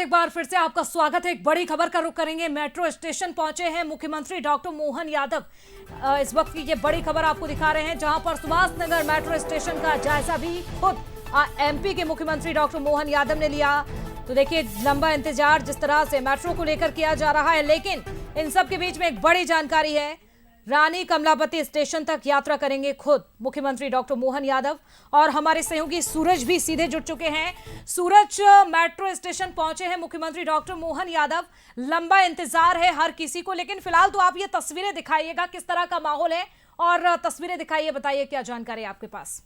एक बार फिर से आपका स्वागत है। एक बड़ी खबर का रुख करेंगे। मेट्रो स्टेशन पहुंचे हैं मुख्यमंत्री डॉक्टर मोहन यादव। इस वक्त की ये बड़ी खबर आपको दिखा रहे हैं, जहां पर सुभाष नगर मेट्रो स्टेशन का जायजा भी खुद एमपी के मुख्यमंत्री डॉक्टर मोहन यादव ने लिया। तो देखिए, लंबा इंतजार जिस तरह से मेट्रो को लेकर किया जा रहा है, लेकिन इन सब के बीच में एक बड़ी जानकारी है। रानी कमलापति स्टेशन तक यात्रा करेंगे खुद मुख्यमंत्री डॉक्टर मोहन यादव, और हमारे सहयोगी सूरज भी सीधे जुड़ चुके हैं। सूरज, मेट्रो स्टेशन पहुंचे हैं मुख्यमंत्री डॉक्टर मोहन यादव। लंबा इंतजार है हर किसी को, लेकिन फिलहाल तो आप ये तस्वीरें दिखाइएगा, किस तरह का माहौल है और तस्वीरें दिखाइए, बताइए क्या जानकारी है आपके पास।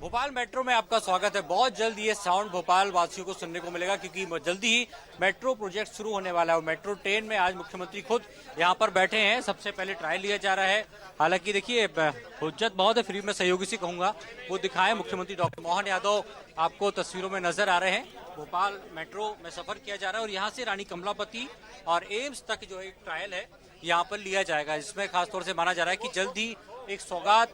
भोपाल मेट्रो में आपका स्वागत है। बहुत जल्द ये साउंड भोपाल वासियों को सुनने को मिलेगा, क्योंकि जल्दी ही मेट्रो प्रोजेक्ट शुरू होने वाला है। और मेट्रो ट्रेन में आज मुख्यमंत्री खुद यहाँ पर बैठे हैं। सबसे पहले ट्रायल लिया जा रहा है। हालांकि देखिए, हुज्जत बहुत है, फिर मैं सहयोगी से कहूंगा वो दिखाएं। मुख्यमंत्री डॉक्टर मोहन यादव आपको तस्वीरों में नजर आ रहे हैं। भोपाल मेट्रो में सफर किया जा रहा है और यहाँ से रानी कमलापति और एम्स तक जो एक ट्रायल है यहाँ पर लिया जाएगा, जिसमें खासतौर से माना जा रहा है कि जल्द ही एक सौगात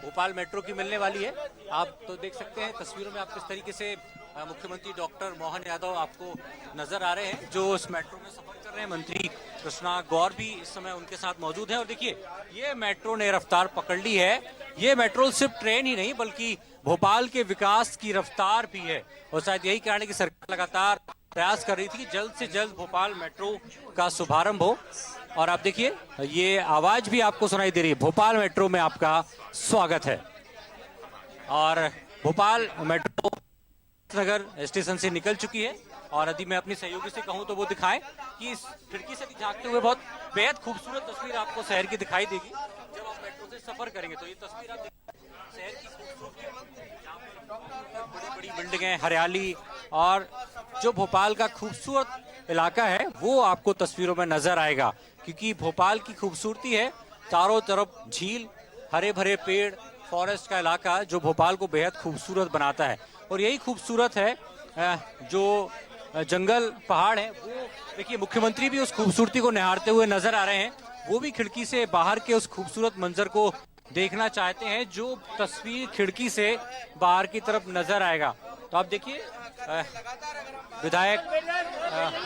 भोपाल मेट्रो की मिलने वाली है। आप तो देख सकते हैं तस्वीरों में आप किस तरीके से मुख्यमंत्री डॉक्टर मोहन यादव आपको नजर आ रहे हैं, जो इस मेट्रो में सफर कर रहे हैं। मंत्री कृष्णा गौर भी इस समय उनके साथ मौजूद है। और देखिए, ये मेट्रो ने रफ्तार पकड़ ली है। ये मेट्रो सिर्फ ट्रेन ही नहीं, बल्कि भोपाल के विकास की रफ्तार भी है। और शायद यही कारण है कि सरकार लगातार प्रयास कर रही थी कि जल्द से जल्द भोपाल मेट्रो का शुभारंभ हो। और आप देखिए, ये आवाज भी आपको सुनाई दे रही है। भोपाल मेट्रो में आपका स्वागत है। और भोपाल मेट्रो नगर स्टेशन से निकल चुकी है। और यदि मैं अपनी सहयोगी से कहूं तो वो दिखाएं कि इस खिड़की से झांकते हुए बहुत बेहद खूबसूरत तस्वीर आपको शहर की दिखाई देगी। जब आप मेट्रो से सफर करेंगे तो ये तस्वीर आप शहर की खूबसूरती, बड़ी बड़ी बिल्डिंगें, हरियाली, और जो भोपाल का खूबसूरत इलाका है वो आपको तस्वीरों में नजर आएगा। क्योंकि भोपाल की खूबसूरती है चारों तरफ झील, हरे भरे पेड़, फॉरेस्ट का इलाका जो भोपाल को बेहद खूबसूरत बनाता है। और यही खूबसूरत है जो जंगल पहाड़ है, वो देखिए मुख्यमंत्री भी उस खूबसूरती को निहारते हुए नजर आ रहे हैं। वो भी खिड़की से बाहर के उस खूबसूरत मंजर को देखना चाहते हैं, जो तस्वीर खिड़की से बाहर की तरफ नजर आएगा। तो आप देखिए, विधायक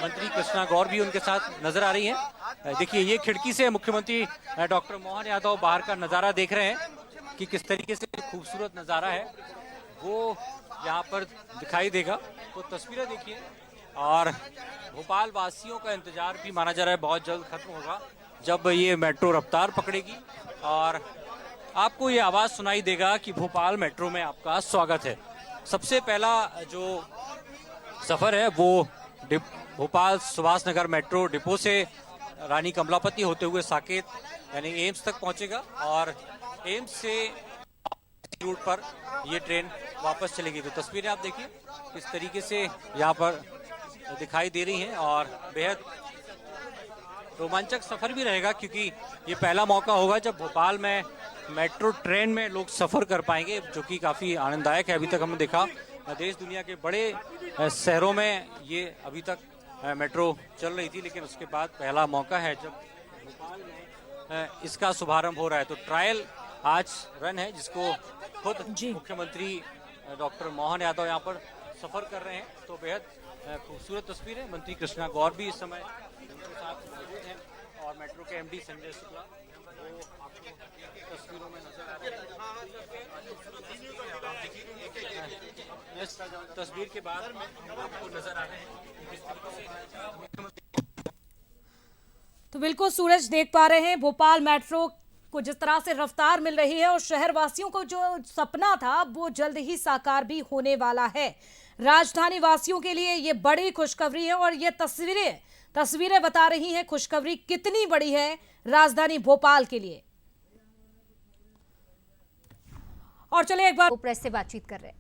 मंत्री कृष्णा गौर भी उनके साथ नजर आ रही हैं। देखिए, ये खिड़की से मुख्यमंत्री डॉक्टर मोहन यादव बाहर का नजारा देख रहे हैं कि किस तरीके से खूबसूरत नजारा है वो यहाँ पर दिखाई देगा। तो तस्वीरें देखिए, और भोपाल वासियों का इंतजार भी माना जा रहा है बहुत जल्द खत्म होगा, जब ये मेट्रो रफ्तार पकड़ेगी और आपको ये आवाज सुनाई देगा कि भोपाल मेट्रो में आपका स्वागत है। सबसे पहला जो सफर है वो भोपाल सुभाष नगर मेट्रो डिपो से रानी कमलापति होते हुए साकेत यानी एम्स तक पहुंचेगा, और एम्स से रूट पर ये ट्रेन वापस चलेगी। तो तस्वीरें आप देखिए किस तरीके से यहाँ पर दिखाई दे रही हैं, और बेहद रोमांचक सफर भी रहेगा, क्योंकि ये पहला मौका होगा जब भोपाल में मेट्रो ट्रेन में लोग सफर कर पाएंगे, जो कि काफी आनंददायक है। अभी तक हमने देखा देश दुनिया के बड़े शहरों में ये अभी तक मेट्रो चल रही थी, लेकिन उसके बाद पहला मौका है जब भोपाल में इसका शुभारंभ हो रहा है। तो ट्रायल आज रन है, जिसको खुद मुख्यमंत्री डॉक्टर मोहन यादव यहाँ पर सफर कर रहे हैं। तो बेहद खूबसूरत तस्वीर है। मंत्री कृष्णा गौर भी इस समय उनके साथ मौजूद हैं, और मेट्रो के एमडी संजय शुक्ला वो आपको तस्वीरों में नजर आ रहे हैं। इस तस्वीर के बाद आपको नजर आ रहे हैं। तो बिल्कुल सूरज, देख पा रहे हैं भोपाल मेट्रो को जिस तरह से रफ्तार मिल रही है, और शहर वासियों को जो सपना था वो जल्द ही साकार भी होने वाला है। राजधानी वासियों के लिए ये बड़ी खुशखबरी है, और ये तस्वीरें बता रही हैं खुशखबरी कितनी बड़ी है राजधानी भोपाल के लिए। और चलिए एक बार प्रेस से बातचीत कर रहे हैं।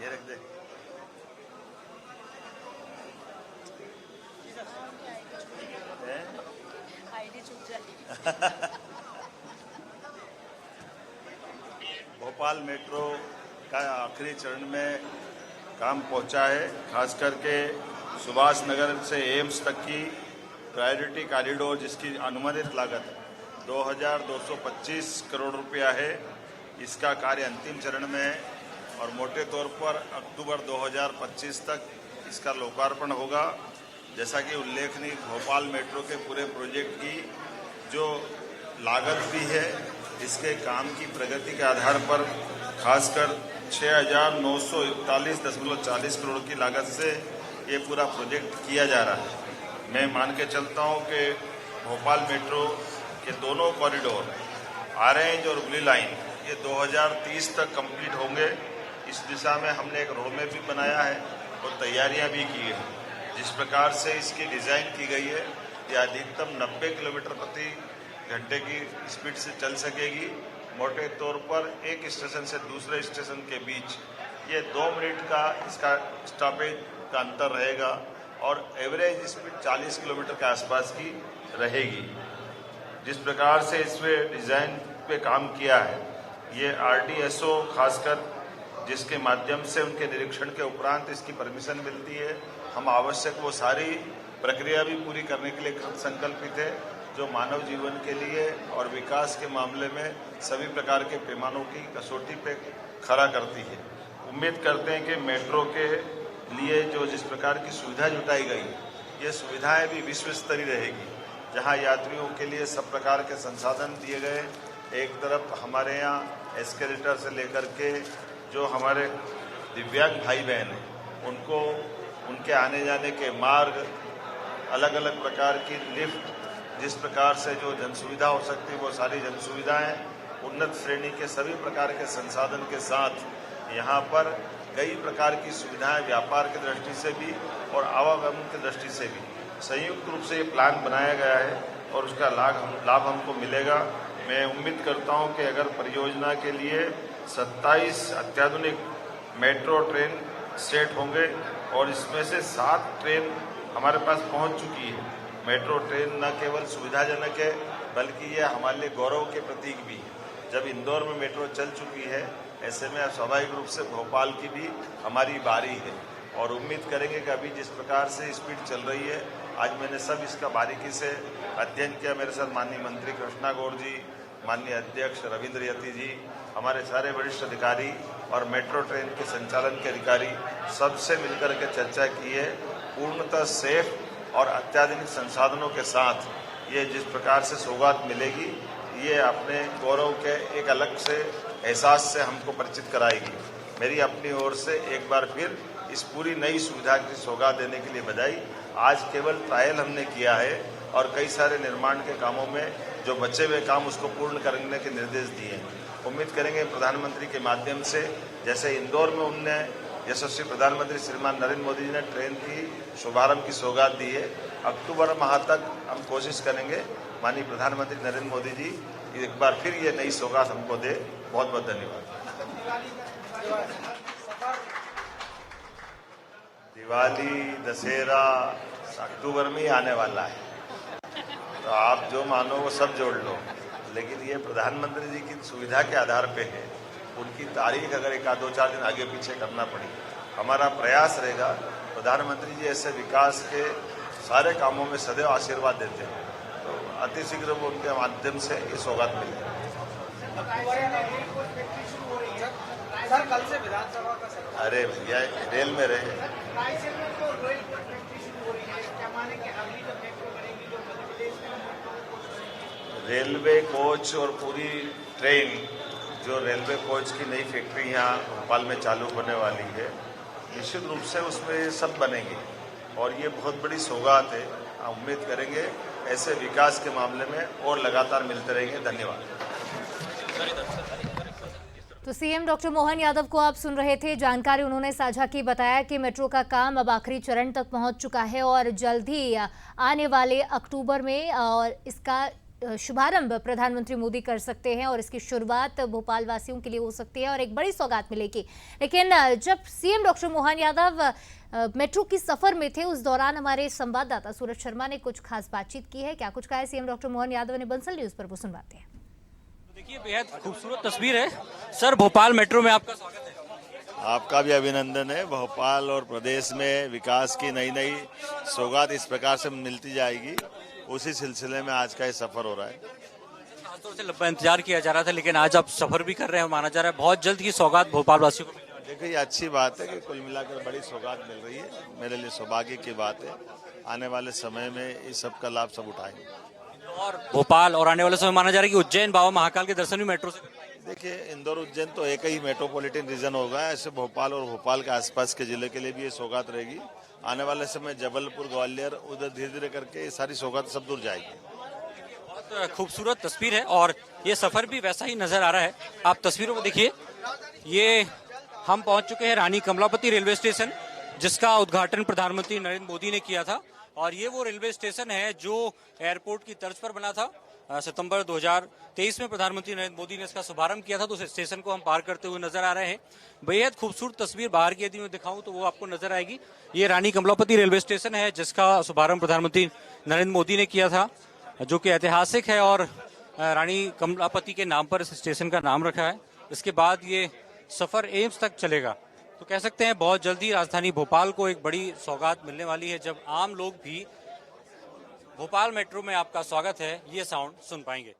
ये रख दे। आईडी छूट जाएगी। भोपाल मेट्रो का आखिरी चरण में काम पहुंचा है। खास करके सुभाष नगर से एम्स तक की प्रायोरिटी कॉरिडोर जिसकी अनुमानित लागत 2225 करोड़ रुपया है, इसका कार्य अंतिम चरण में है और मोटे तौर पर अक्टूबर 2025 तक इसका लोकार्पण होगा। जैसा कि उल्लेखनीय भोपाल मेट्रो के पूरे प्रोजेक्ट की जो लागत भी है, इसके काम की प्रगति के आधार पर खासकर 6,941.40 करोड़ की लागत से ये पूरा प्रोजेक्ट किया जा रहा है। मैं मान के चलता हूँ कि भोपाल मेट्रो के दोनों कॉरिडोर ऑरेंज और ब्लू लाइन ये 2030 तक कंप्लीट होंगे। इस दिशा में हमने एक रोड मैप भी बनाया है और तैयारियां भी की है। जिस प्रकार से इसकी डिज़ाइन की गई है, ये अधिकतम 90 किलोमीटर प्रति घंटे की स्पीड से चल सकेगी। मोटे तौर पर एक स्टेशन से दूसरे स्टेशन के बीच ये 2 मिनट का इसका स्टॉपेज का अंतर रहेगा और एवरेज स्पीड 40 किलोमीटर के आसपास की रहेगी। जिस प्रकार से इसमें डिज़ाइन पे काम किया है, ये RDSO खासकर जिसके माध्यम से उनके निरीक्षण के उपरांत इसकी परमिशन मिलती है, हम आवश्यक वो सारी प्रक्रिया भी पूरी करने के लिए कृत संकल्पित है, जो मानव जीवन के लिए और विकास के मामले में सभी प्रकार के पैमानों की कसौटी पे खरा करती है। उम्मीद करते हैं कि मेट्रो के लिए जो जिस प्रकार की सुविधा जुटाई गई, ये सुविधाएं भी विश्व स्तरीय रहेगी, जहां यात्रियों के लिए सब प्रकार के संसाधन दिए गए। एक तरफ हमारे यहाँ एस्केलेटर से लेकर के जो हमारे दिव्यांग भाई बहन हैं, उनको उनके आने जाने के मार्ग, अलग अलग प्रकार की लिफ्ट, जिस प्रकार से जो जन सुविधा हो सकती है वो सारी जन सुविधाएं, उन्नत श्रेणी के सभी प्रकार के संसाधन के साथ यहाँ पर कई प्रकार की सुविधाएं व्यापार की दृष्टि से भी और आवागमन की दृष्टि से भी संयुक्त रूप से ये प्लान बनाया गया है और उसका लाभ हमको मिलेगा। मैं उम्मीद करता हूँ कि अगर परियोजना के लिए 27 अत्याधुनिक मेट्रो ट्रेन सेट होंगे और इसमें से 7 ट्रेन हमारे पास पहुँच चुकी है। मेट्रो ट्रेन न केवल सुविधाजनक है बल्कि ये हमारे लिए गौरव के प्रतीक भी है। जब इंदौर में मेट्रो चल चुकी है, ऐसे में स्वाभाविक रूप से भोपाल की भी हमारी बारी है और उम्मीद करेंगे कि अभी जिस प्रकार से स्पीड चल रही है, आज मैंने सब इसका बारीकी से अध्ययन किया। मेरे साथ माननीय मंत्री कृष्णा गौड़ जी, माननीय अध्यक्ष रविंद्र यति जी, हमारे सारे वरिष्ठ अधिकारी और मेट्रो ट्रेन के संचालन के अधिकारी सबसे मिलकर के चर्चा की है। पूर्णतः सेफ और अत्याधुनिक संसाधनों के साथ ये जिस प्रकार से सौगात मिलेगी, ये अपने गौरव के एक अलग से एहसास से हमको परिचित कराएगी। मेरी अपनी ओर से एक बार फिर इस पूरी नई सुविधा की सौगात देने के लिए बधाई। आज केवल ट्रायल हमने किया है और कई सारे निर्माण के कामों में जो बचे हुए काम उसको पूर्ण करने के निर्देश दिए हैं। उम्मीद करेंगे प्रधानमंत्री के माध्यम से, जैसे इंदौर में उनने यशस्वी प्रधानमंत्री श्रीमान नरेंद्र मोदी जी ने ट्रेन की शुभारंभ की सौगात दी है, अक्टूबर माह तक हम कोशिश करेंगे माननीय प्रधानमंत्री नरेंद्र मोदी जी एक बार फिर ये नई सौगात हमको दे। बहुत बहुत धन्यवाद। दिवाली दशहरा अक्टूबर में ही आने वाला है, तो आप जो मानो वो सब जोड़ लो, लेकिन ये प्रधानमंत्री जी की सुविधा के आधार पे है। उनकी तारीख अगर 1-2-4 दिन आगे पीछे करना पड़ी, हमारा प्रयास रहेगा। प्रधानमंत्री जी ऐसे विकास के सारे कामों में सदैव आशीर्वाद देते हैं, तो अतिशीघ्र वो उनके माध्यम से ये सौगात मिलेगी। अरे भैया रेल में रहे, रेलवे कोच और पूरी ट्रेन, जो रेलवे कोच की नई फैक्ट्री यहाँ भोपाल में चालू होने वाली है, निश्चित रूप से उसमें सब बनेंगे और ये बहुत बड़ी सौगात है। उम्मीद करेंगे ऐसे विकास के मामले में और लगातार मिलते रहेंगे। धन्यवाद। तो सीएम डॉक्टर मोहन यादव को आप सुन रहे थे। जानकारी उन्होंने साझा की, बताया कि मेट्रो का काम अब आखिरी चरण तक पहुंच चुका है और जल्द ही आने वाले अक्टूबर में और इसका शुभारंभ प्रधानमंत्री मोदी कर सकते हैं और इसकी शुरुआत भोपाल वासियों के लिए हो सकती है और एक बड़ी सौगात मिलेगी। लेकिन जब CM doctor Mohan Yadav metro की सफर में थे, उस दौरान हमारे संवाददाता सूरज शर्मा ने कुछ खास बातचीत की है। क्या कुछ कहा है सीएम डॉक्टर मोहन यादव ने बंसल न्यूज पर, वो सुनवाते हैं। देखिए, बेहद खूबसूरत तस्वीर है। सर, भोपाल मेट्रो में आपका स्वागत है। आपका भी अभिनंदन है। भोपाल और प्रदेश में विकास की नई नई सौगात इस प्रकार से मिलती जाएगी, उसी सिलसिले में आज का ये सफर हो रहा है। खासतौर से लंबा इंतजार किया जा रहा था, लेकिन आज आप सफर भी कर रहे हैं, माना जा रहा है बहुत जल्द ही सौगात भोपाल वासियों को। देखिए, ये अच्छी बात है कि कुल मिलाकर बड़ी सौगात मिल रही है। मेरे लिए सौभाग्य की बात है। आने वाले समय में इस सब का लाभ सब उठाएंगे। और भोपाल और आने वाले समय माना जा रहा है कि उज्जैन बाबा महाकाल के दर्शन भी मेट्रो से। देखिए, इंदौर उज्जैन तो एक ही मेट्रोपॉलिटन रीजन होगा, ऐसे भोपाल और भोपाल के आसपास के जिले के लिए भी ये सौगात रहेगी। आने वाले समय जबलपुर, ग्वालियर, उधर धीरे धीरे करके ये सारी सौगात सब दूर जाएगी। बहुत खूबसूरत तस्वीर है और ये सफर भी वैसा ही नजर आ रहा है। आप तस्वीरों को देखिए, ये हम पहुंच चुके हैं रानी कमलापति रेलवे स्टेशन, जिसका उद्घाटन प्रधानमंत्री नरेंद्र मोदी ने किया था। और ये वो रेलवे स्टेशन है जो एयरपोर्ट की तर्ज पर बना था। सितंबर 2023 में प्रधानमंत्री नरेंद्र मोदी ने इसका शुभारंभ किया था। तो उस स्टेशन को हम पार करते हुए नजर आ रहे हैं। बेहद खूबसूरत तस्वीर बाहर की यदि मैं दिखाऊं तो वो आपको नजर आएगी। ये रानी कमलापति रेलवे स्टेशन है, जिसका शुभारंभ प्रधानमंत्री नरेंद्र मोदी ने किया था, जो कि ऐतिहासिक है और रानी कमलापति के नाम पर इस स्टेशन का नाम रखा है। इसके बाद ये सफर एम्स तक चलेगा। तो कह सकते हैं बहुत जल्दी राजधानी भोपाल को एक बड़ी सौगात मिलने वाली है, जब आम लोग भी भोपाल मेट्रो में आपका स्वागत है ये साउंड सुन पाएंगे।